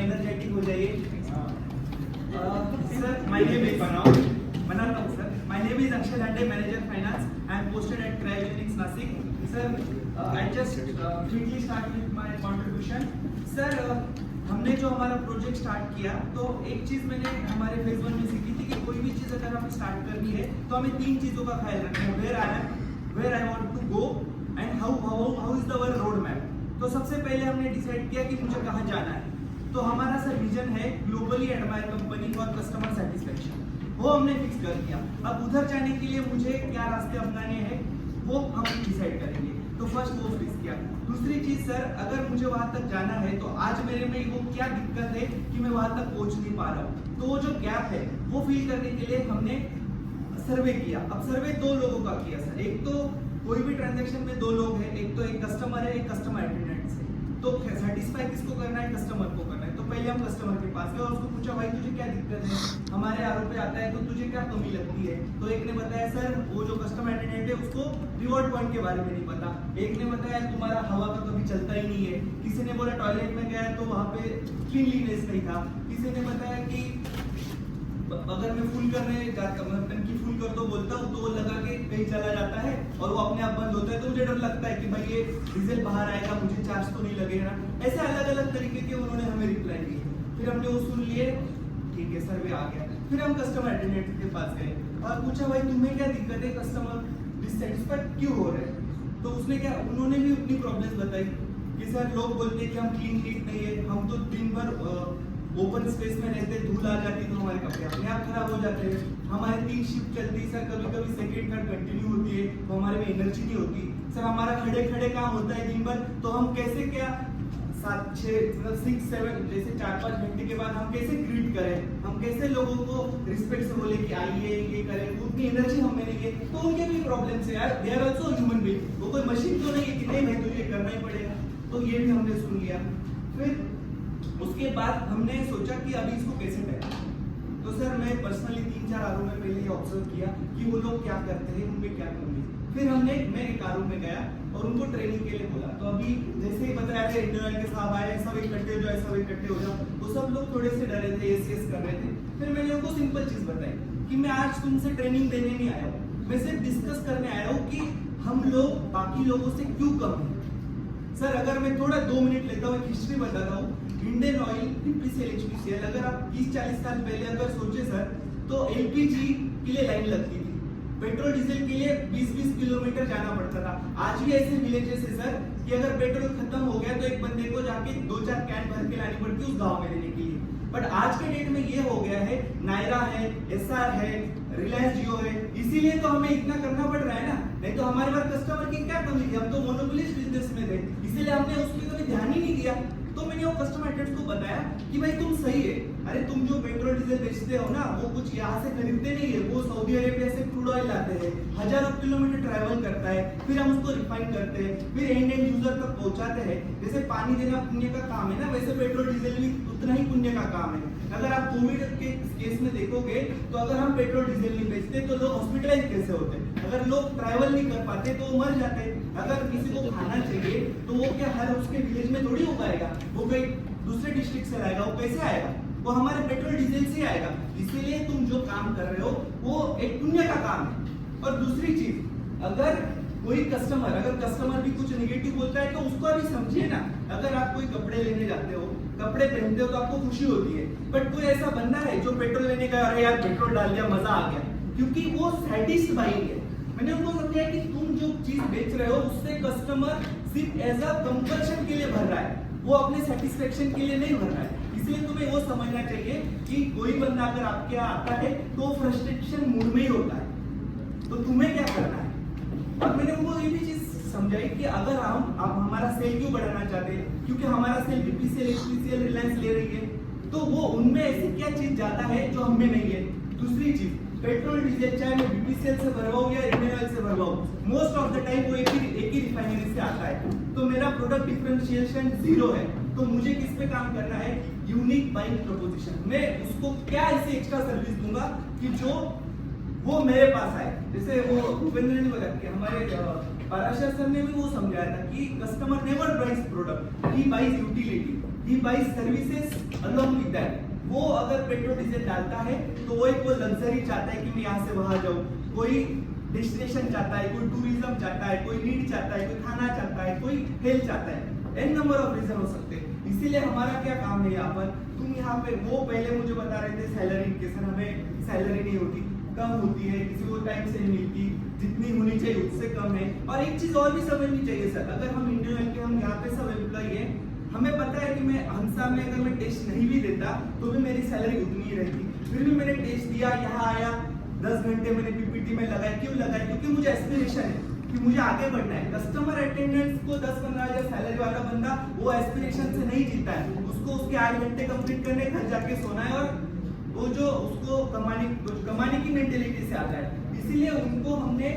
Energetic हो जाइए। Sir my name is बनाता हूँ sir. My name is Akshay Lande, manager finance. I am posted at cryogenics Nashik. Sir I just quickly start with my contribution. Sir हमने जो हमारा project start किया तो एक चीज मैंने हमारे फेज 1 में सीखी थी कि कोई भी चीज अगर हमें स्टार्ट करनी है तो हमें 3 चीजों का ख्याल रखना है, where I want to go and how is the road map. तो सबसे पहले हमने डिसाइड किया कि मुझे कहाँ जाना है। तो हमारा सर विजन है globally admire company for customer satisfaction, वो हमने फिक्स कर दिया। अब उधर जाने के लिए मुझे क्या रास्ते अपनाने हैं वो हम डिसाइड करेंगे। तो फर्स्ट वो फिक्स किया। दूसरी चीज सर, अगर मुझे वहां तक जाना है तो आज मेरे में वो क्या दिक्कत है कि मैं वहां तक पहुंच नहीं पा रहा हूँ, तो वो जो गैप है वो फिल करने के लिए हमने सर्वे किया। अब सर्वे 2 लोगों का किया सर। एक तो कोई भी ट्रांजैक्शन में 2 लोग हैं, एक तो एक कस्टमर है, एक कस्टमर अटेंडेंट है। तो सेटिस्फाई किसको करना है? कस्टमर को करना है। तो पहले हम कस्टमर के पास गए और उसको पूछा, भाई तुझे क्या दिक्कत है, हमारे आरोप पे आता है तो तुझे क्या कमी लगती है? तो एक ने बताया सर वो जो कस्टमर अटेंडेंट है उसको रिवॉर्ड पॉइंट के बारे में नहीं पता। एक ने बताया तुम्हारा हवा का कभी चलता ही नहीं है। किसी ने बोला टॉयलेट में गया तो वहां पे क्लीनलीनेस नहीं था। किसी ने बताया कि अगर मैं फुल करने जाता हूँ, टंकी फुल कर दो बोलता हूँ तो वो लगा के कहीं चला जाता है और वो अपने आप बंद होता है, तो मुझे डर लगता है कि भाई ये डीजल बाहर आएगा, मुझे चार्ज तो नहीं लगेगा। ऐसे अलग अलग तरीके के उन्होंने हमें रिप्लाई दिए। फिर हमने वो सुन लिए, ठीक है सर्वे आ गया। फिर हम कस्टमर अटेंडेंट के पास गए और पूछा, भाई तुम्हें क्या दिक्कत है, कस्टमर डिससेटिस्फाइड क्यों हो रहे हैं? तो उसने क्या, उन्होंने भी अपनी प्रॉब्लम्स बताई कि सर लोग बोलते हैं कि हम क्लीन नीट नहीं है, हम तो दिन भर ओपन स्पेस में रहते, धूल आ जाती तो हमारे कपड़े अपने आप खराब हो जाते हैं। हमारे 3 शिफ्ट चलती है सर, कभी कभी सेकंड थर्ड कंटिन्यू होती है तो हमारे में एनर्जी नहीं होती सर। हमारा खड़े खड़े काम होता है दिन भर, तो हम कैसे क्या 6-7 जैसे 4-5 घंटे के बाद हम कैसे ग्रीट करें, हम कैसे लोगों को रिस्पेक्ट से बोले कि आइए ये करें, उतनी एनर्जी हमें नहीं है। तो उनके भी प्रॉब्लम है यार, they are also human being. वो कोई मशीन तो नहीं है कि नहीं भाई तुझे करना ही पड़ेगा। तो ये भी हमने सुन लिया। फिर उसके बाद हमने सोचा कि अभी इसको कैसे करें। तो सर मैं पर्सनली 3-4 आरों में पहले ये ऑब्जर्व किया कि वो लोग क्या करते हैं, उनमें क्या कमी है। फिर मैं एक आरों में गया और उनको ट्रेनिंग के लिए बोला। तो अभी जैसे ही बताया था इंटरनल के साहब आए, सब इकट्ठे हो जाए, सब इकट्ठे हो जाओ, वो सब लोग थोड़े से डरे थे, यस कर रहे थे। फिर मैंने उनको सिंपल चीज बताई कि मैं आज तुमसे ट्रेनिंग देने नहीं आया हूँ, मैं सिर्फ डिस्कस करने आया हूँ कि हम लोग बाकी लोगों से क्यों कम है। सर अगर मैं थोड़ा 2 मिनट लेता हूँ, एक हिस्ट्री बताता हूँ। इंडियन ऑयल, बीपीसीएल, एचपीसीएल, अगर आप 30-40 साल पहले अगर सोचे सर तो एलपीजी के लिए लाइन लगती थी, पेट्रोल डीजल के लिए 20-20 किलोमीटर जाना पड़ता था। आज भी ऐसे विलेजेस है सर कि अगर पेट्रोल खत्म हो गया तो एक बंदे को जाके 2-4 कैन भर के लानी पड़ती है उस गांव में देने के लिए। बट आज के डेट में ये हो गया है, नायरा है, एसआर है, रिलायंस जियो है, इसीलिए तो हमें इतना करना पड़ रहा है ना। नहीं तो हमारे पास कस्टमर की क्या कमी थी, हम तो मोनोपोलिस्ट बिजनेस में थे, इसीलिए हमने उस पर कभी ध्यान ही नहीं दिया। तो मैंने वो कस्टमर अटेंडेंट को बताया कि भाई तुम सही है, अरे तुम जो पेट्रोल डीजल बेचते हो ना वो कुछ यहाँ से खरीदते नहीं है, वो सऊदी अरेबिया से क्रूड ऑयल लाते हैं, हजारों किलोमीटर ट्रैवल करता है, फिर हम उसको रिफाइन करते हैं, फिर एंड यूजर तक पहुंचाते हैं। जैसे पानी देना पुण्य का काम है ना, वैसे पेट्रोल डीजल भी उतना ही पुण्य का काम है। अगर आप कोविड के केस में देखोगे तो अगर हम पेट्रोल डीजल नहीं बेचते तो लोग हॉस्पिटलाइज कैसे होते, अगर लोग ट्रैवल नहीं कर पाते तो वो मर जाते। अगर किसी को खाना चाहिए तो वो क्या हर उसके विलेज में थोड़ी हो पाएगा, वो कहीं दूसरे डिस्ट्रिक्ट से लाएगा, वो कैसे आएगा? वो हमारे पेट्रोल डीजल से आएगा। इसीलिए तुम जो काम कर रहे हो वो एक पुण्य का काम है। और दूसरी चीज, अगर कोई कस्टमर भी कुछ नेगेटिव बोलता है तो उसको भी समझिए ना। अगर आप कोई कपड़े लेने जाते हो, कपड़े पहनते हो तो आपको खुशी होती है, बट कोई ऐसा बंदा है जो पेट्रोल लेने का, अरे यार पेट्रोल डाल दिया मजा आ गया, क्योंकि वो सैटिस्फाइंग है। मैंने उनको समझाया कि तुम जो चीज बेच रहे हो उससे कस्टमर सिर्फ एज अ कंपल्शन के लिए भर रहा है, वो अपने सेटिस्फेक्शन के लिए नहीं भर रहा है। इसलिए तुम्हें वो समझना चाहिए कि कोई बंदा अगर आपके यहाँ आता है तो वो फ्रस्ट्रेशन मूड में ही होता है, तो तुम्हें क्या करना है। और मैंने उनको ये भी चीज समझाई कि अगर हम हमारा सेल क्यों बढ़ाना चाहते हैं, क्योंकि हमारा सेल बीपीसीएल, एचपीसीएल, रिलायंस ले रही है, तो वो उनमें ऐसी क्या चीज जाता है जो हमें नहीं है। दूसरी चीज, पेट्रोल डीजल चाहे मैं बीपीसीएल से भरवाऊं या इंडियन ऑयल से भरवाऊं, मोस्ट ऑफ द टाइम वो एक ही रिफाइनरी से आता है, तो मेरा प्रोडक्ट डिफरेंशिएशन 0 है। तो मुझे किस पे काम करना है, यूनिक बाइंग प्रोपोजिशन। मैं उसको क्या ऐसी एक्स्ट्रा सर्विस दूंगा कि जो वो मेरे पास आए। जैसे वो भूपेंद्र ने बोला कि हमारे पराशर सर ने भी वो समझाया था कि customer never buys product, he buys utility. He buys services along with that. वो अगर पेट्रोल डीजल डालता है तो वो एक वो लग्जरी चाहता है कि मैं यहाँ से वहां जाऊँ, कोई डेस्टिनेशन चाहता है, कोई टूरिज्म चाहता है, कोई नीड चाहता है, कोई खाना चाहता है, कोई हेल्थ चाहता है, एन नंबर ऑफ रीजन हो सकते हैं। इसीलिए हमारा क्या काम है यहाँ पर, तुम यहाँ पे वो पहले मुझे बता रहे थे सैलरी के सर हमें सैलरी नहीं होती, कम होती है, किसी को टाइम से नहीं मिलती, जितनी होनी चाहिए उससे कम है। और एक चीज और भी समझनी चाहिए सर, अगर हम इंडियन ऑयल के हम यहाँ पे सब एम्प्लॉई है, हमें पता है कि मैं हंसा में अगर मैं टेस्ट नहीं भी देता तो भी मेरी सैलरी उतनी ही रहती। फिर भी मैंने टेस्ट दिया, यहाँ आया, 10 घंटे मैंने पीपीटी में लगाया। क्यों लगाया? क्योंकि मुझे एस्पिरेशन है कि मुझे आगे बढ़ना है। कस्टमर अटेंडेंस को 10-15 हजार सैलरी वाला बंदा वो एस्पिरेशन से नहीं जीता है, उसको उसके 8 घंटे कंप्लीट करने, घर जाके सोना है, और वो जो उसको कमाने की मेंटेलिटी से आता है। इसीलिए उनको हमने